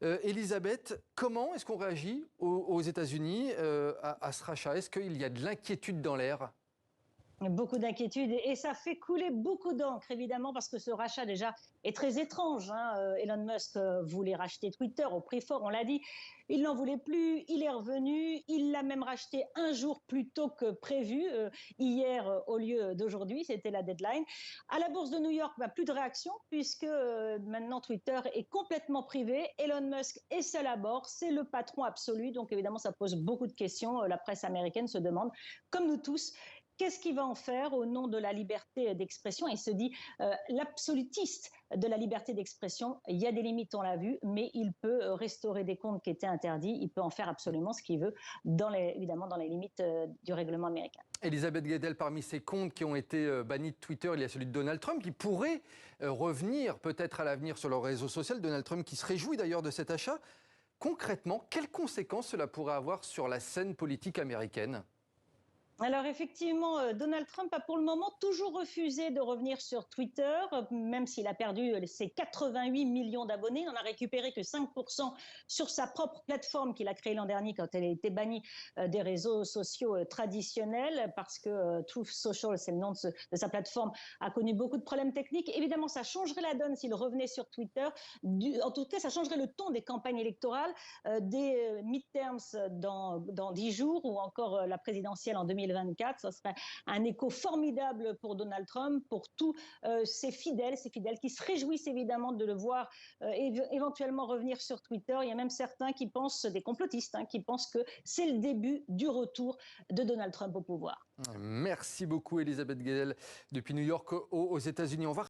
Elisabeth, comment est-ce qu'on réagit aux États-Unis à ce rachat? Est-ce qu'il y a de l'inquiétude dans l'air? Beaucoup d'inquiétudes et ça fait couler beaucoup d'encre, évidemment, parce que ce rachat déjà est très étrange. Elon Musk voulait racheter Twitter au prix fort, on l'a dit. Il n'en voulait plus, il est revenu, il l'a même racheté un jour plus tôt que prévu, hier au lieu d'aujourd'hui, c'était la deadline. À la bourse de New York, plus de réaction, puisque maintenant Twitter est complètement privé. Elon Musk est seul à bord, c'est le patron absolu, donc évidemment ça pose beaucoup de questions. La presse américaine se demande, comme nous tous, qu'est-ce qu'il va en faire au nom de la liberté d'expression? Il se dit l'absolutiste de la liberté d'expression. Il y a des limites, on l'a vu, mais il peut restaurer des comptes qui étaient interdits. Il peut en faire absolument ce qu'il veut, évidemment dans les limites du règlement américain. Elisabeth Guedel, parmi ces comptes qui ont été bannis de Twitter, il y a celui de Donald Trump qui pourrait revenir peut-être à l'avenir sur le réseau social. Donald Trump qui se réjouit d'ailleurs de cet achat. Concrètement, quelles conséquences cela pourrait avoir sur la scène politique américaine ? Alors effectivement, Donald Trump a pour le moment toujours refusé de revenir sur Twitter, même s'il a perdu ses 88 millions d'abonnés. Il n'en a récupéré que 5% sur sa propre plateforme qu'il a créée l'an dernier quand elle a été bannie des réseaux sociaux traditionnels, parce que Truth Social, c'est le nom de sa plateforme, a connu beaucoup de problèmes techniques. Évidemment, ça changerait la donne s'il revenait sur Twitter. En tout cas, ça changerait le ton des campagnes électorales, des midterms dans 10 jours ou encore la présidentielle en 2024. Ce serait un écho formidable pour Donald Trump, pour tous ses fidèles qui se réjouissent évidemment de le voir éventuellement revenir sur Twitter. Il y a même certains qui pensent, des complotistes, qui pensent que c'est le début du retour de Donald Trump au pouvoir. Merci beaucoup Elisabeth Guedel depuis New York aux États-Unis.